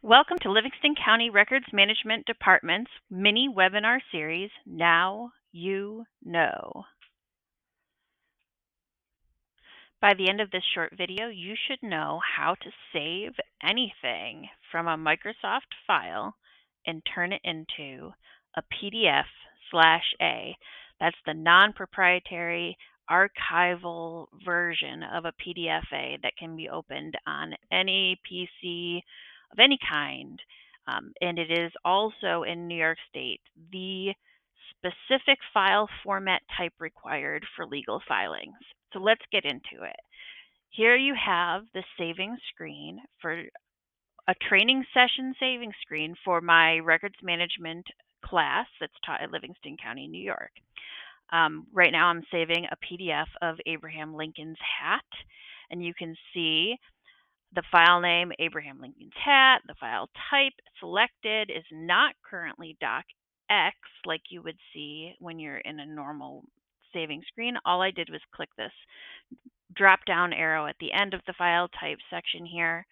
Welcome to Livingston County Records Management Department's mini webinar series, Now You Know. By the end of this short video, you should know how to save anything from a Microsoft file and turn it into a PDF/A. That's the non-proprietary archival version of a PDF/A that can be opened on any PC of any kind. And it is also in New York State the specific file format type required for legal filings. So let's get into it. Here you have the saving screen for a training session saving screen for my records management class that's taught at Livingston County, New York. Right now I'm saving a PDF of Abraham Lincoln's hat, and you can see the file name Abraham Lincoln's hat. The file type selected is not currently docx like you would see when you're in a normal saving screen. All I did was click this drop down arrow at the end of the file type section here.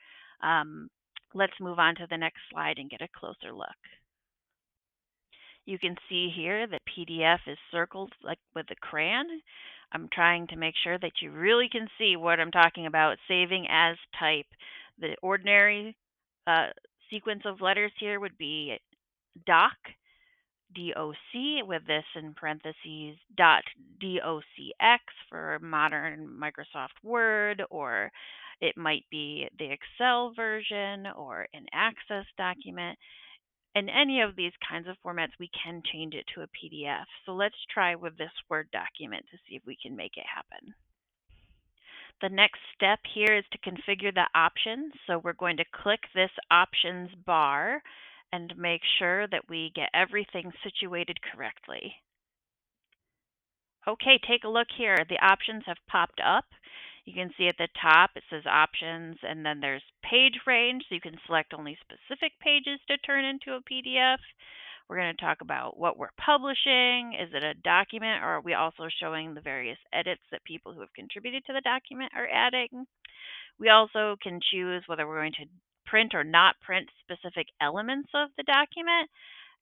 Let's move on to the next slide and get a closer look. You can see here that PDF is circled like with a crayon. I'm trying to make sure that you really can see what I'm talking about. Saving as type. The ordinary sequence of letters here would be doc, DOC, with this in parentheses, .docx for modern Microsoft Word, or it might be the Excel version or an Access document. In any of these kinds of formats, we can change it to a PDF. So let's try with this Word document to see if we can make it happen. The next step here is to configure the options. So we're going to click this options bar and make sure that we get everything situated correctly. Okay, take a look here. The options have popped up. You can see at the top it says options, and then there's page range, so you can select only specific pages to turn into a PDF. We're going to talk about what we're publishing. Is it a document, or are we also showing the various edits that people who have contributed to the document are adding? We also can choose whether we're going to print or not print specific elements of the document.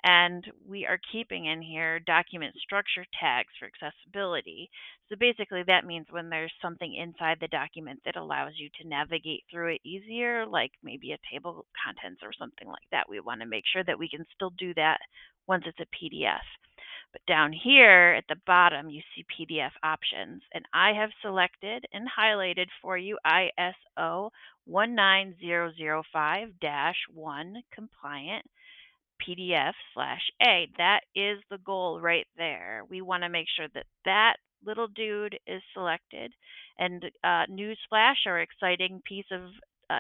And we are keeping in here document structure tags for accessibility. So basically that means when there's something inside the document that allows you to navigate through it easier, like maybe a table of contents or something like that, we want to make sure that we can still do that once it's a PDF. But down here at the bottom, you see PDF options, and I have selected and highlighted for you ISO 19005-1 compliant PDF/A. That is the goal right there. We want to make sure that that little dude is selected. And newsflash or exciting piece of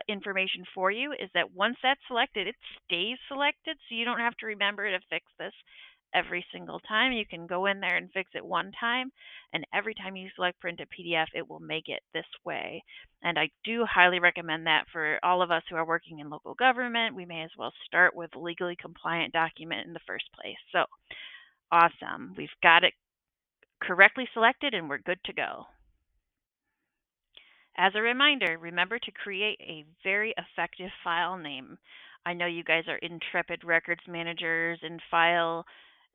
information for you is that once that's selected, it stays selected, so you don't have to remember to fix this every single time. You can go in there and fix it one time, and every time you select print a PDF, it will make it this way. And I do highly recommend that for all of us who are working in local government. We may as well start with a legally compliant document in the first place. So awesome. We've got it correctly selected and we're good to go. As a reminder, remember to create a very effective file name. I know you guys are intrepid records managers and file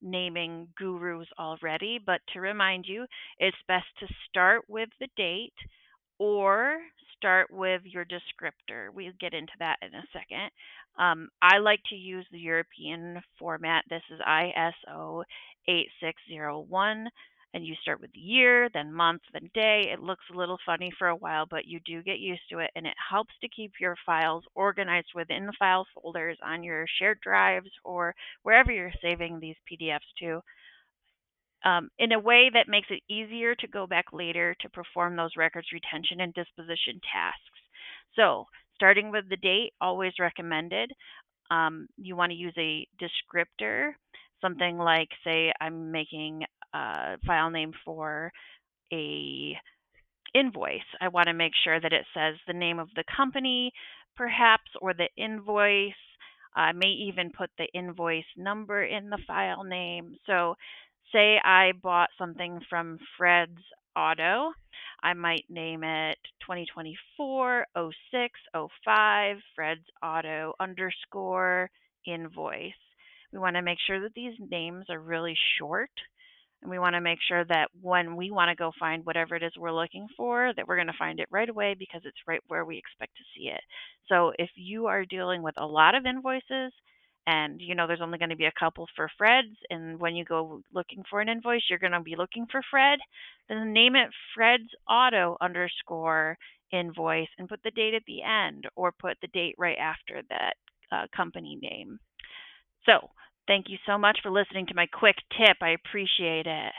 naming gurus already, but to remind you, it's best to start with the date or start with your descriptor. We'll get into that in a second. I like to use the European format. This is ISO 8601, and you start with the year, then month, then day. It looks a little funny for a while, but you do get used to it, and it helps to keep your files organized within the file folders on your shared drives or wherever you're saving these PDFs to, in a way that makes it easier to go back later to perform those records retention and disposition tasks. So starting with the date, always recommended. You want to use a descriptor, something like, say, I'm making a file name for a invoice. I want to make sure that it says the name of the company, perhaps, or the invoice. I may even put the invoice number in the file name. So say I bought something from Fred's Auto. I might name it 2024 06 05 Fred's Auto underscore invoice. We want to make sure that these names are really short, and we want to make sure that when we want to go find whatever it is we're looking for, that we're going to find it right away because it's right where we expect to see it. So if you are dealing with a lot of invoices and there's only going to be a couple for Fred's, and when you go looking for an invoice, you're going to be looking for Fred, then name it Fred's Auto underscore invoice and put the date at the end or put the date right after that company name. So thank you so much for listening to my quick tip. I appreciate it.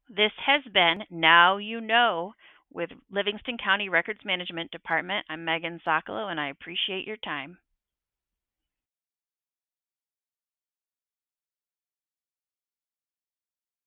This has been Now You Know with Livingston County Records Management Department. I'm Megan Sokolow, and I appreciate your time.